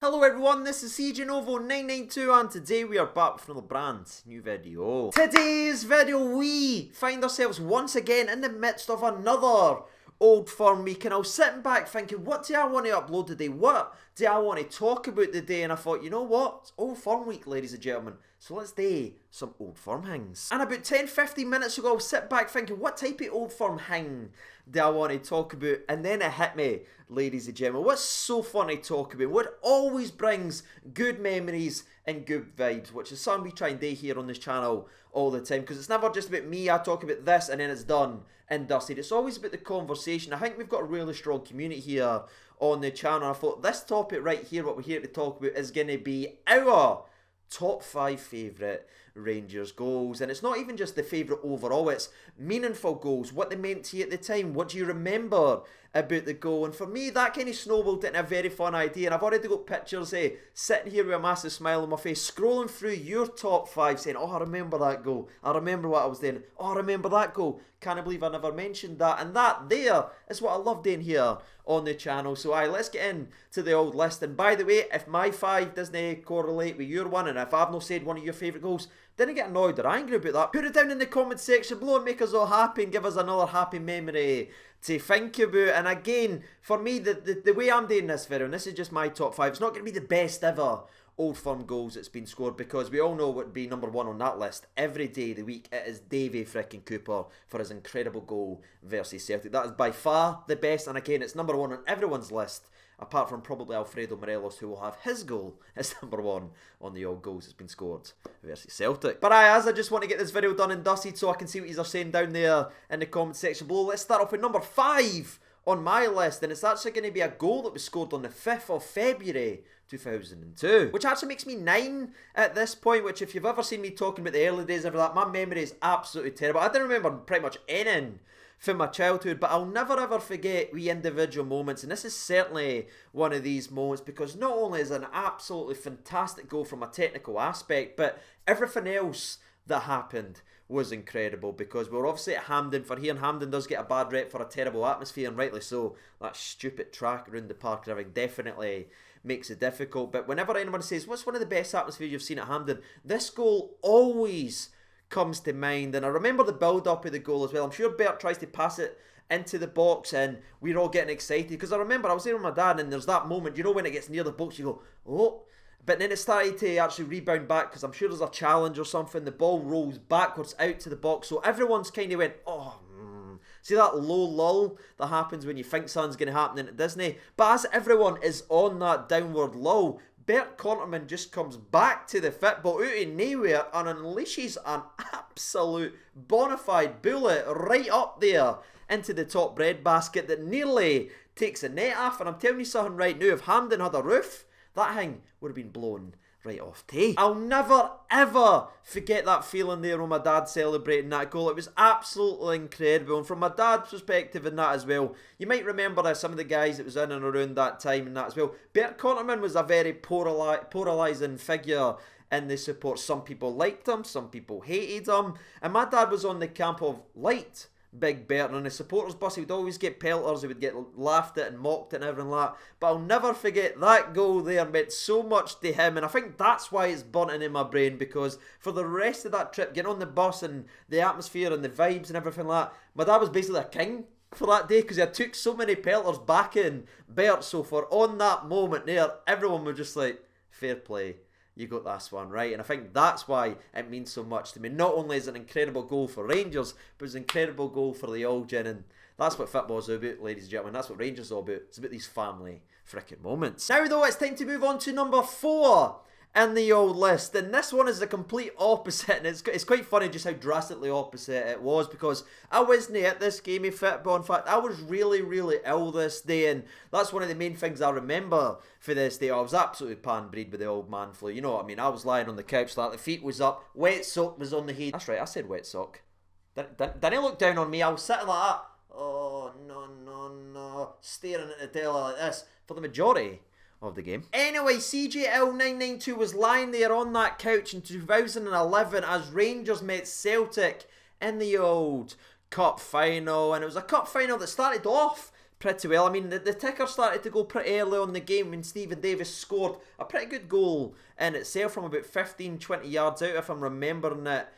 Hello everyone, this is CJNovo992 and today we are back with another brand new video. Today's video we find ourselves once again in the midst of another Old Firm week, and I was sitting back thinking, what do I want to upload today? What do I want to talk about today? And I thought, you know what? It's Old Firm week, ladies and gentlemen. So let's do some Old Firm things. And about 10-15 minutes ago, I was sitting back thinking, what type of Old Firm thing do I want to talk about? And then it hit me, ladies and gentlemen. What's so fun to talk about? What always brings good memories and good vibes, which is something we try and do here on this channel all the time. Because it's never just about me, I talk about this and then it's done and dusted. It's always about the conversation. I think we've got a really strong community here on the channel. I thought this topic right here, what we're here to talk about, is going to be our top 5 favourite Rangers goals. And it's not even just the favourite overall, it's meaningful goals, what they meant to you at the time, what do you remember about the goal. And for me, that kind of snowballed into a very fun idea, and I've already got pictures sitting here with a massive smile on my face, scrolling through your top 5 saying, oh, I remember that goal, I remember what I was doing, oh, I remember that goal, can't believe I never mentioned that. And that there is what I love doing here on the channel. So let's get into the old list. And by the way, if my 5 doesn't correlate with your one, and if I've not said one of your favourite goals, didn't get annoyed or angry about that. Put it down in the comment section below and make us all happy and give us another happy memory to think about. And again, for me, the way I'm doing this video, and this is just my top 5, it's not going to be the best ever Old Firm goals that's been scored, because we all know what would be number 1 on that list every day of the week. It is Davy frickin' Cooper for his incredible goal versus Celtic. That is by far the best, and again, it's number 1 on everyone's list, apart from probably Alfredo Morelos, who will have his goal as number 1 on the old goals that's been scored versus Celtic. But as I just want to get this video done and dusted so I can see what you are saying down there in the comment section below, let's start off with number 5 on my list, and it's actually going to be a goal that was scored on the 5th of February 2002, which actually makes me 9 at this point, which if you've ever seen me talking about the early days of that, my memory is absolutely terrible. I don't remember pretty much anything from my childhood, but I'll never ever forget wee individual moments, and this is certainly one of these moments, because not only is it an absolutely fantastic goal from a technical aspect, but everything else that happened was incredible, because we're obviously at Hampden for here, and Hampden does get a bad rep for a terrible atmosphere, and rightly so. That stupid track around the park and everything definitely makes it difficult. But whenever anyone says, what's one of the best atmospheres you've seen at Hampden, this goal always comes to mind. And I remember the build-up of the goal as well. I'm sure Bert tries to pass it into the box and we're all getting excited, because I remember I was there with my dad, and there's that moment, you know, when it gets near the box you go, oh, but then it started to actually rebound back, because I'm sure there's a challenge or something, the ball rolls backwards out to the box, so everyone's kind of went, oh, see that low lull that happens when you think something's going to happen at Disney? But as everyone is on that downward lull, Bert Conterman just comes back to the football out of nowhere and unleashes an absolute bona fide bullet right up there into the top breadbasket that nearly takes the net off. And I'm telling you something right now, if Hampden had a roof, that thing would have been blown right off tee. I'll never ever forget that feeling there when my dad celebrating that goal. It was absolutely incredible, and from my dad's perspective in that as well, you might remember some of the guys that was in and around that time and that as well. Bert Conterman was a very polarising figure in the support. Some people liked him, some people hated him, and my dad was on the camp of light Big Bert, and on the supporters bus he would always get pelters, he would get laughed at and mocked at and everything like that. But I'll never forget that goal there meant so much to him, and I think that's why it's burnt in my brain, because for the rest of that trip, getting on the bus and the atmosphere and the vibes and everything like that, my dad was basically a king for that day, because he had took so many pelters back in Bert. So for on that moment there, everyone was just like, fair play, you got this one right. And I think that's why it means so much to me. Not only is it an incredible goal for Rangers, but it's an incredible goal for the All Gin, and that's what football's about, ladies and gentlemen. That's what Rangers is all about. It's about these family frickin' moments. Now though, it's time to move on to number 4 in the old list, and this one is the complete opposite, and it's quite funny just how drastically opposite it was, because I wasn't at this game of football. In fact, I was really ill this day, and that's one of the main things I remember for this day. I was absolutely pan-breed with the old man flu, you know what I mean. I was lying on the couch, like the feet was up, wet sock was on the head. That's right, I said wet sock. Didn't he look down on me? I was sitting like that, oh no, staring at the telly like this for the majority of the game. Anyway, CJL992 was lying there on that couch in 2011 as Rangers met Celtic in the old cup final, and it was a cup final that started off pretty well. I mean, the ticker started to go pretty early on the game when Stephen Davis scored a pretty good goal in itself from about 15-20 yards out, if I'm remembering it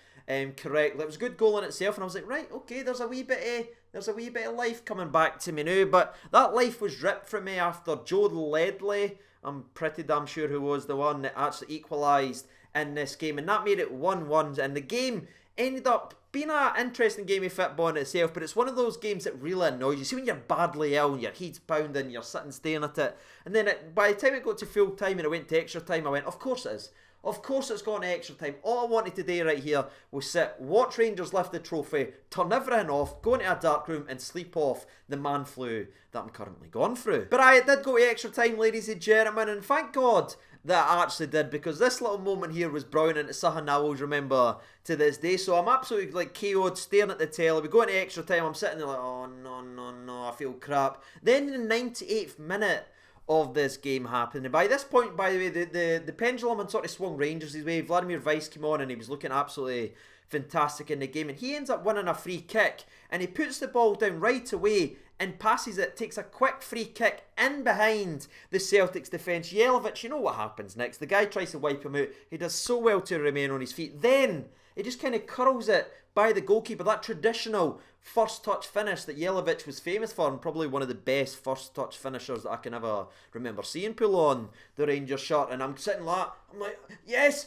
correctly. It was a good goal in itself, and I was like, right, okay, there's a wee bit of life coming back to me now. But that life was ripped from me after Joe Ledley, I'm pretty damn sure who was the one that actually equalised in this game, and that made it 1-1, and the game ended up being an interesting game of football in itself, but it's one of those games that really annoys you. See when you're badly ill and your head's pounding, you're sitting staring at it, and then by the time it got to full time and it went to extra time, I went, of course it is. Of course it's gone to extra time. All I wanted to do right here was sit, watch Rangers lift the trophy, turn everything off, go into a dark room and sleep off the man flu that I'm currently going through. But it did go to extra time, ladies and gentlemen, and thank God that I actually did, because this little moment here was brilliant, and it's something I always remember to this day. So I'm absolutely like KO'd, staring at the telly. We go into extra time, I'm sitting there like, oh no, I feel crap. Then in the 98th minute of this game happened, and by this point, by the way, the pendulum had sort of swung Rangers' way. Vladimir Weiss came on and he was looking absolutely fantastic in the game, and he ends up winning a free kick, and he puts the ball down right away and passes it, takes a quick free kick in behind the Celtics defence. Jelavic, you know what happens next. The guy tries to wipe him out. He does so well to remain on his feet. Then he just kind of curls it by the goalkeeper. That traditional first touch finish that Jelavic was famous for, and probably one of the best first touch finishers that I can ever remember seeing pull on the Rangers shirt. And I'm sitting like, I'm like, yes,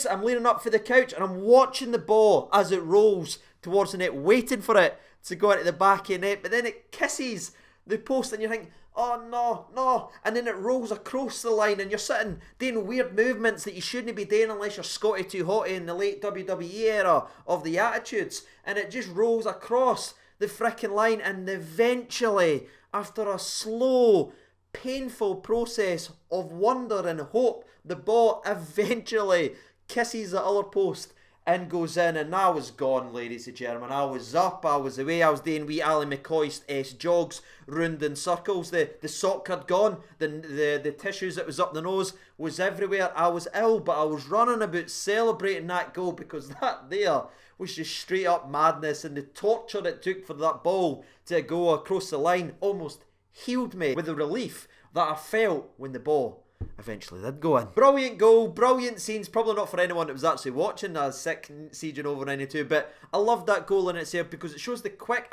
I'm leaning up for the couch and I'm watching the ball as it rolls towards the net, waiting for it to go into the back of the net, but then it kisses the post and you're thinking, oh no, and then it rolls across the line and you're sitting doing weird movements that you shouldn't be doing unless you're Scotty Too Hotty in the late WWE era of the Attitudes, and it just rolls across the frickin' line, and eventually, after a slow, painful process of wonder and hope, the ball eventually kisses the other post and goes in, and I was gone, ladies and gentlemen. I was up, I was away, I was doing wee Ally McCoy jogs round in circles. The sock had gone, the tissues that was up the nose was everywhere. I was ill, but I was running about celebrating that goal, because that there was just straight up madness, and the torture it took for that ball to go across the line almost healed me with the relief that I felt when the ball eventually did go in. Brilliant goal, brilliant scenes, probably not for anyone that was actually watching a sick Siege in over 92, but I love that goal in itself because it shows the quick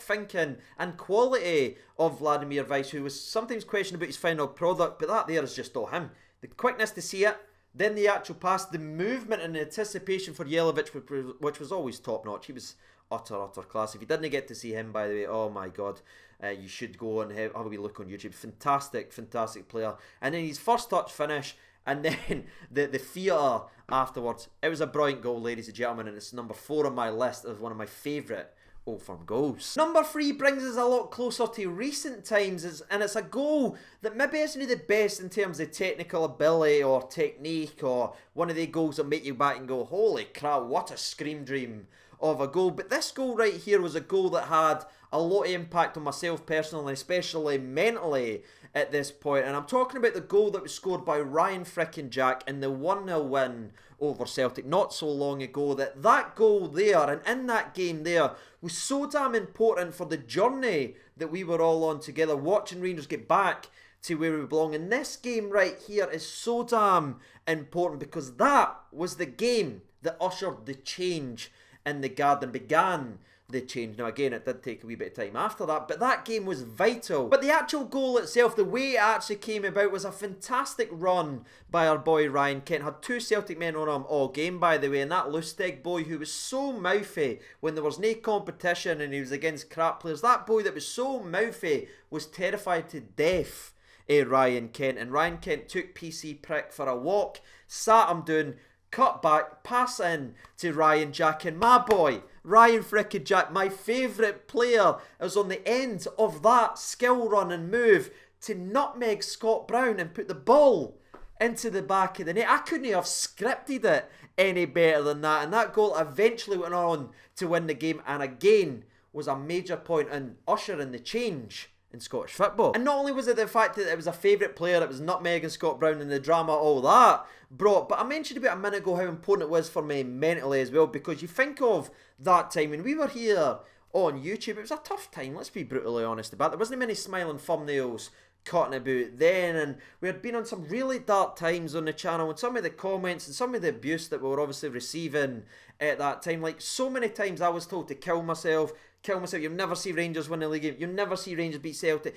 thinking and quality of Vladimir Weiss, who was sometimes questioned about his final product, but that there is just all him. The quickness to see it, then the actual pass, the movement and the anticipation for Jelavic, which was always top notch. He was utter class. If you didn't get to see him, by the way, oh my god, you should go and have a wee look on YouTube. Fantastic player. And then his first touch finish, and then the theatre afterwards. It was a brilliant goal, ladies and gentlemen, and it's number 4 on my list of one of my favourite Old Firm goals. Number 3 brings us a lot closer to recent times, and it's a goal that maybe isn't the best in terms of technical ability or technique, or one of the goals that make you back and go, holy crap, what a scream dream of a goal. But this goal right here was a goal that had a lot of impact on myself personally, especially mentally at this point. And I'm talking about the goal that was scored by Ryan frickin' Jack in the 1-0 win over Celtic not so long ago. That goal there, and in that game there, was so damn important for the journey that we were all on together, watching Rangers get back to where we belong. And this game right here is so damn important, because that was the game that ushered the change in the garden, began the change. Now again, it did take a wee bit of time after that, but that game was vital. But the actual goal itself, the way it actually came about, was a fantastic run by our boy Ryan Kent. Had 2 Celtic men on him all game, by the way, and that Lustig boy who was so mouthy when there was no competition and he was against crap players, that boy that was so mouthy was terrified to death of Ryan Kent, and Ryan Kent took PC Prick for a walk, sat him down, cut back, pass in to Ryan Jack, and my boy Ryan frickin' Jack, my favourite player, was on the end of that skill run and move to nutmeg Scott Brown and put the ball into the back of the net. I couldn't have scripted it any better than that, and that goal eventually went on to win the game, and again was a major point in ushering the change in Scottish football. And not only was it the fact that it was a favourite player, it was nutmeg and Scott Brown and the drama all that brought, but I mentioned about a minute ago how important it was for me mentally as well, because you think of that time when we were here on YouTube. It was a tough time, let's be brutally honest about it. There wasn't many smiling thumbnails cutting about then, and we had been on some really dark times on the channel, and some of the comments and some of the abuse that we were obviously receiving at that time, like so many times I was told to kill myself. You'll never see Rangers win the league game, you'll never see Rangers beat Celtic,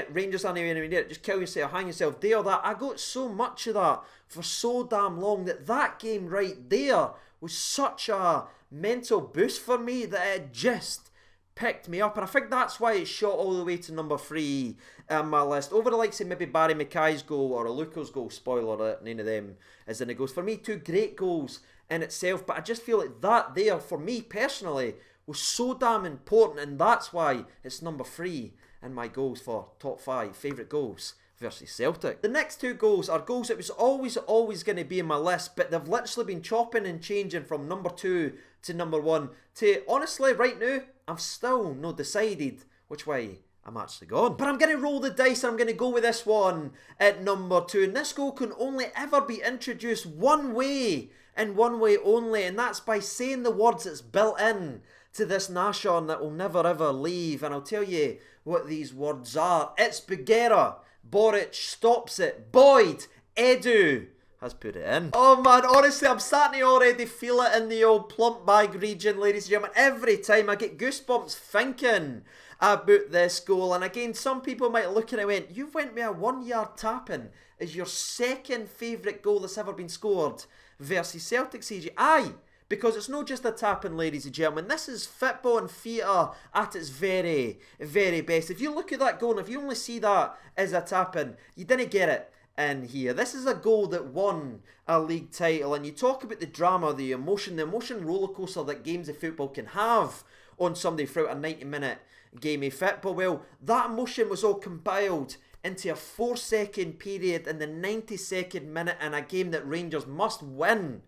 Rangers aren't anywhere near it, just kill yourself, hang yourself, there or that. I got so much of that for so damn long that game right there was such a mental boost for me that it just picked me up, and I think that's why it shot all the way to number 3 on my list, over the likes of maybe Barry Mackay's goal or a Luca's goal. Spoiler alert, none of them is in the goals. For me, 2 great goals in itself, but I just feel like that there, for me personally, was so damn important, and that's why it's number 3 in my goals for top 5 favourite goals versus Celtic. The next 2 goals are goals that was always going to be in my list, but they've literally been chopping and changing from number 2 to number 1 to, honestly, right now, I've still not decided which way I'm actually going. But I'm going to roll the dice and I'm going to go with this one at number 2. And this goal can only ever be introduced one way and one way only, and that's by saying the words that's built in to this nation that will never ever leave. And I'll tell you what these words are. It's Bugera. Boric stops it. Boyd. Edu has put it in. Oh man, honestly, I'm starting to already feel it in the old plump bag region, ladies and gentlemen. Every time I get goosebumps thinking about this goal. And again, some people might look at it and went, you went with a 1-yard tap-in as your second favourite goal that's ever been scored versus Celtic, CJ. Aye, because it's not just a tap-in, ladies and gentlemen. This is football and theatre at its very, very best. If you look at that goal and if you only see that as a tap-in, you didn't get it in here. This is a goal that won a league title, and you talk about the drama, the emotion rollercoaster that games of football can have on somebody throughout a 90-minute game of football. Well, that emotion was all compiled into a 4-second period in the 92nd minute in a game that Rangers must win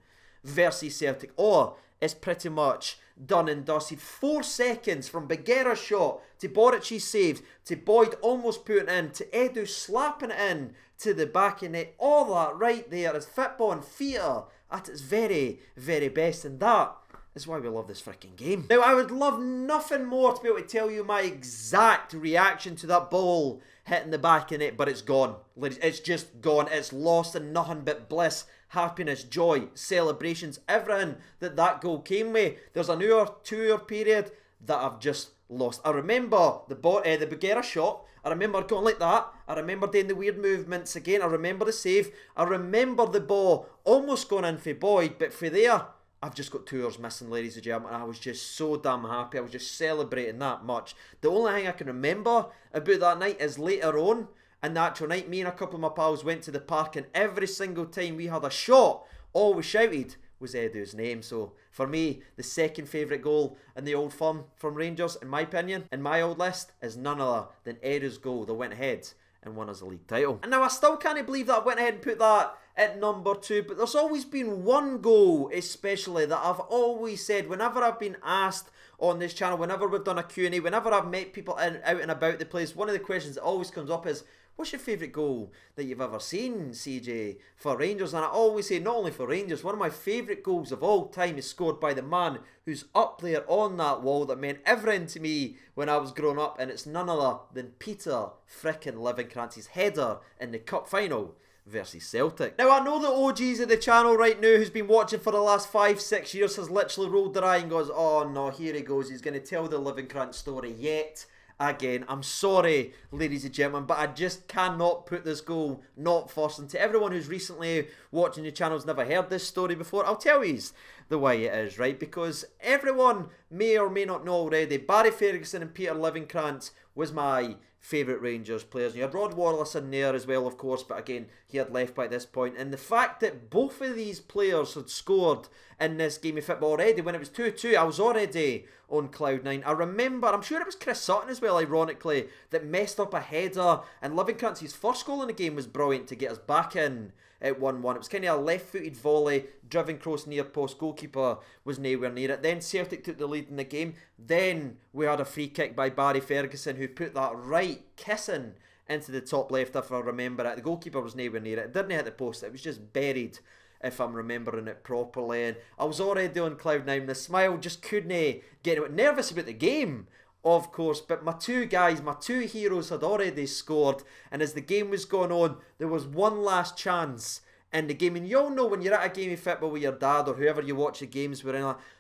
versus Celtic, or it's pretty much done and dusted. 4 seconds from Bugera's shot to Boric's save to Boyd almost putting it in to Edu slapping it in to the back of net. All that right there is football and theatre at its very, very best, and that is why we love this freaking game. Now, I would love nothing more to be able to tell you my exact reaction to that ball hitting the back of net, but it's gone. It's just gone. It's lost in nothing but bliss, happiness, joy, celebrations, everything that goal came with. There's an hour, 2 hour period that I've just lost. I remember the Bugera shot. I remember going like that. I remember doing the weird movements again. I remember the save. I remember the ball almost going in for Boyd, but for there, I've just got 2 hours missing, ladies and gentlemen. I was just so damn happy. I was just celebrating that much. The only thing I can remember about that night is later on, in the actual night, me and a couple of my pals went to the park, and every single time we had a shot, all we shouted was Edu's name. So for me, the second favourite goal in the Old Firm from Rangers, in my opinion, in my old list, is none other than Edu's goal that went ahead and won us a league title. And now I still can't believe that I went ahead and put that at number 2, but there's always been one goal especially that I've always said whenever I've been asked on this channel, whenever we've done a Q&A, whenever I've met people out and about the place, one of the questions that always comes up is, what's your favourite goal that you've ever seen, CJ, for Rangers? And I always say, not only for Rangers, one of my favourite goals of all time is scored by the man who's up there on that wall that meant everything to me when I was growing up, and it's none other than Peter frickin' Livenkrantz's header in the cup final versus Celtic. Now, I know the OGs of the channel right now who's been watching for the last 5-6 years has literally rolled their eye and goes, oh no, here he goes, he's going to tell the Livenkrantz story yet again. I'm sorry, ladies and gentlemen, but I just cannot put this goal not first. And to everyone who's recently watching the channel has never heard this story before, I'll tell you the way it is, right? Because everyone may or may not know already, Barry Ferguson and Peter Livenkrantz was my favourite Rangers players. And you had Rod Wallace in there as well, of course, but again, he had left by this point. And the fact that both of these players had scored in this game of football already, when it was 2-2, I was already on cloud 9. I remember, I'm sure it was Chris Sutton as well, ironically, that messed up a header, and Livenkrantz's first goal in the game was brilliant to get us back in at 1-1. It was kind of a left-footed volley, driven cross near post, goalkeeper was nowhere near it. Then Celtic took the lead in the game. Then we had a free kick by Barry Ferguson, who put that right kissing into the top left, if I remember it. The goalkeeper was nowhere near it. It didn't hit the post, it was just buried if I'm remembering it properly. And I was already on cloud nine. The smile just couldn't get it. Nervous about the game, of course, but my two guys, my two heroes had already scored, and as the game was going on, there was one last chance in the game. And you all know when you're at a game of football with your dad or whoever you watch the games with,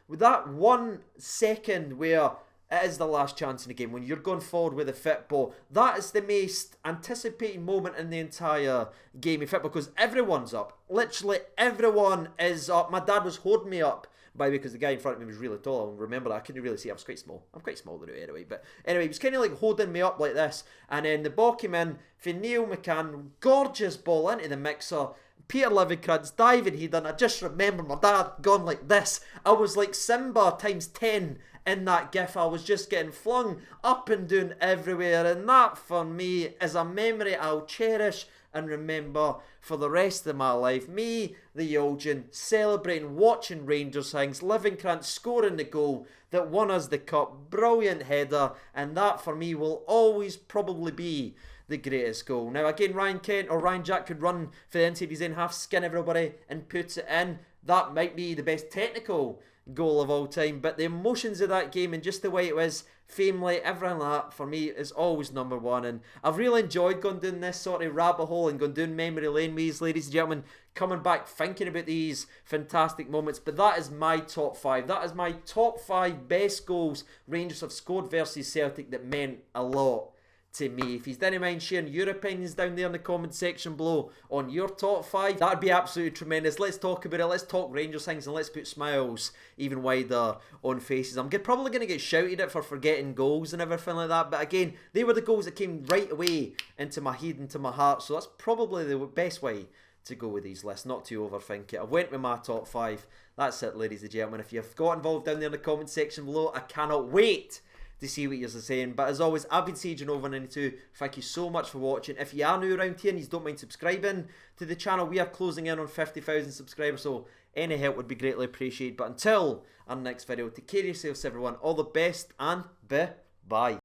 with that 1 second where it is the last chance in the game, when you're going forward with the football, that is the most anticipating moment in the entire game of football, because everyone's up. Literally everyone is up. My dad was holding me up, by the way, because the guy in front of me was really tall. I remember that. I couldn't really see. I was quite small. I'm quite small anyway. But anyway, he was kind of like holding me up like this. And then the ball came in for Neil McCann. Gorgeous ball into the mixer. Peter Livencrantz diving header. And I just remember my dad going like this. I was like Simba times 10 in that gif. I was just getting flung up and down everywhere. And that, for me, is a memory I'll cherish and remember for the rest of my life. Me, the Yolgian, celebrating, watching Rangers things, Livencrantz scoring the goal that won us the cup, brilliant header, and that for me will always probably be the greatest goal. Now again, Ryan Kent or Ryan Jack could run for the inside his own half, skin everybody and put it in. That might be the best technical goal of all time, but the emotions of that game and just the way it was, family, everything like that, for me is always number one. And I've really enjoyed going down this sort of rabbit hole and going down memory lane with these, ladies and gentlemen, coming back thinking about these fantastic moments. But that is my top 5. That is my top 5 best goals Rangers have scored versus Celtic that meant a lot to me. If you didn't mind sharing your opinions down there in the comment section below on your top 5, that'd be absolutely tremendous. Let's talk about it. Let's talk Rangers things and let's put smiles even wider on faces. I'm probably going to get shouted at for forgetting goals and everything like that, but again, they were the goals that came right away into my head, into my heart, so that's probably the best way to go with these lists, not to overthink it. I went with my top 5. That's it, ladies and gentlemen. If you've got involved down there in the comment section below, I cannot wait to see what you're saying. But as always, I've been Sage9over92. Thank you so much for watching. If you are new around here and you don't mind subscribing to the channel, we are closing in on 50,000 subscribers, so any help would be greatly appreciated. But until our next video, take care of yourselves everyone, all the best and bye.